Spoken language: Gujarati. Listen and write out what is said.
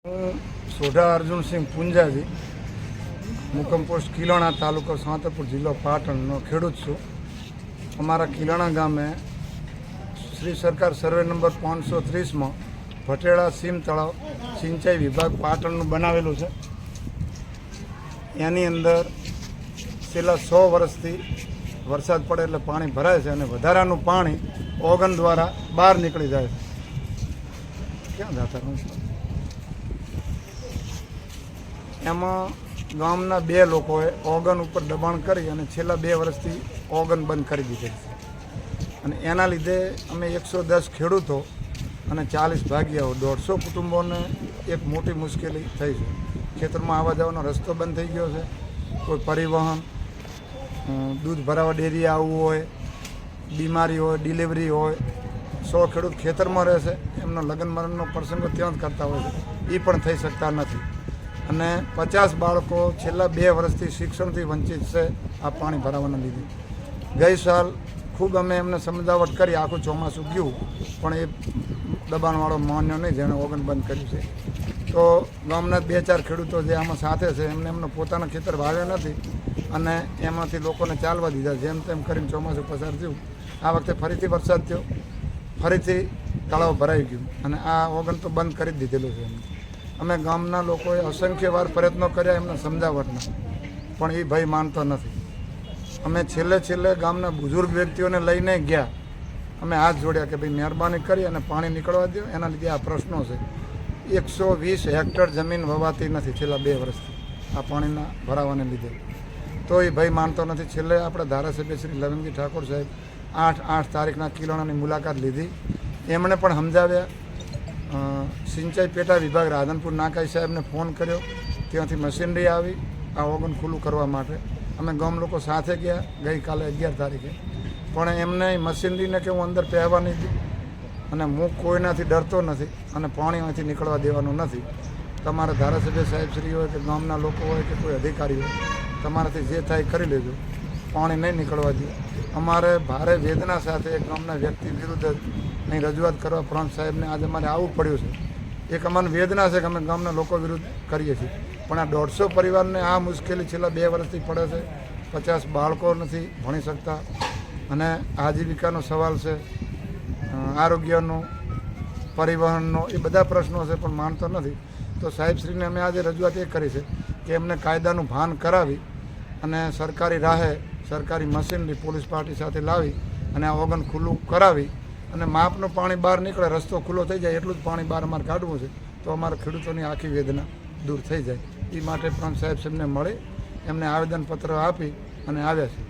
હું સોઢા અર્જુનસિંહ પુંજાજી, મુકમ પોસ્ટ કિલાણા, તાલુકો સાંતરપુર, જિલ્લો પાટણનો ખેડૂત છું. અમારા કિલાણા ગામે શ્રી સરકાર સર્વે નંબર 530માં ભટેડા સીમ તળાવ સિંચાઈ વિભાગ પાટણનું બનાવેલું છે. એની અંદર છેલ્લા 100 વર્ષથી વરસાદ પડે એટલે પાણી ભરાય છે અને વધારાનું પાણી ઓગન દ્વારા બહાર નીકળી જાય છે. ક્યાં જતા રહું છું? એમાં ગામના 2 લોકોએ ઓગન ઉપર દબાણ કરી અને છેલ્લા 2 વર્ષથી ઓગન બંધ કરી દીધેલ છે. અને એના લીધે અમે 110 ખેડૂતો અને 40 ભાગીયાઓ 150 કુટુંબોને એક મોટી મુશ્કેલી થઈ છે. ખેતરમાં આવવા જવાનો રસ્તો બંધ થઈ ગયો છે. કોઈ પરિવહન, દૂધ ભરાવા ડેરી આવવું હોય, બીમારી હોય, ડિલિવરી હોય, 100 ખેડૂત ખેતરમાં રહેશે, એમનો લગ્ન મરણનો પ્રસંગો ત્યાં જ કરતા હોય છે, એ પણ થઈ શકતા નથી. અને 50 બાળકો છેલ્લા 2 વર્ષથી શિક્ષણથી વંચિત છે આ પાણી ભરાવાના લીધે. ગઈ સાલ ખૂબ અમે એમને સમજાવટ કરી, આખું ચોમાસું ગયું પણ એ દબાણવાળો માન્યો નહીં, જેણે ઓગન બંધ કર્યું છે. તો ગામના 2-4 ખેડૂતો જે આમાં સાથે છે એમને એમનો પોતાના ખેતર વાવ્યા નથી અને એમાંથી લોકોને ચાલવા દીધા. જેમ તેમ કરીને ચોમાસું પસાર થયું. આ વખતે ફરીથી વરસાદ થયો, ફરીથી તળાવ ભરાઈ ગયું અને આ ઓગન તો બંધ કરી જ દીધેલું છે. અમે ગામના લોકોએ અસંખ્ય વાર પ્રયત્નો કર્યા એમને સમજાવટના, પણ એ ભાઈ માનતો નથી. અમે છેલ્લે ગામના બુઝુર્ગ વ્યક્તિઓને લઈને ગયા, અમે હાથ જોડ્યા કે ભાઈ મહેરબાની કરી અને પાણી નીકળવા દો. એના લીધે આ પ્રશ્નો છે. 120 હેક્ટર જમીન વવાતી નથી છેલ્લા 2 વર્ષથી આ પાણીના ભરાવાને લીધે. તો એ ભાઈ માનતો નથી. છેલ્લે આપણે ધારાસભ્ય શ્રી લવિંગજી ઠાકોર સાહેબ 8 તારીખના કિલાણાની મુલાકાત લીધી. એમણે પણ સમજાવ્યા. સિંચાઈ પેટા વિભાગ રાધનપુર નાકાઈ સાહેબને ફોન કર્યો, ત્યાંથી મશીનરી આવી આ ઓગન ખુલ્લું કરવા માટે. અમે ગામ લોકો સાથે ગયા ગઈકાલે 11 તારીખે, પણ એમને મશીનરીને કે હું અંદર પહેવા નહીં દઉં અને હું કોઈનાથી ડરતો નથી અને પાણી અહીંથી નીકળવા દેવાનું નથી. તમારા ધારાસભ્ય સાહેબશ્રી હોય કે ગામના લોકો હોય કે કોઈ અધિકારી હોય, તમારાથી જે થાય કરી લેજો, પાણી નહીં નીકળવા દે. અમારે ભારે વેદના સાથે એક ગામના વ્યક્તિ વિરુદ્ધ અહીં રજૂઆત કરવા પ્રાંત સાહેબને આજે અમારે આવવું પડ્યું છે. એક અમારી વેદના છે કે અમે ગામના લોકો વિરુદ્ધ કરીએ છીએ, પણ આ 150 પરિવારને આ મુશ્કેલી છેલ્લા 2 વર્ષથી પડે છે. 50 બાળકો નથી ભણી શકતા અને આજીવિકાનો સવાલ છે, આરોગ્યનો, પરિવહનનો, એ બધા પ્રશ્નો છે, પણ માનતો નથી. તો સાહેબશ્રીને અમે આજે રજૂઆત એ કરી છે કે એમને કાયદાનું ભાન કરાવી અને સરકારી રાહે સરકારી મશીનરી પોલીસ પાર્ટી સાથે લાવી અને આ ઓગન ખુલ્લું કરાવી અને માપનું પાણી બહાર નીકળે, રસ્તો ખુલ્લો થઈ જાય, એટલું જ પાણી બહાર અમારે કાઢવું છે. તો અમારા ખેડૂતોની આખી વેદના દૂર થઈ જાય. એ માટે પ્રાંત સાહેબ સાહેબને મળી એમને આવેદનપત્ર આપી અને આવ્યા છે.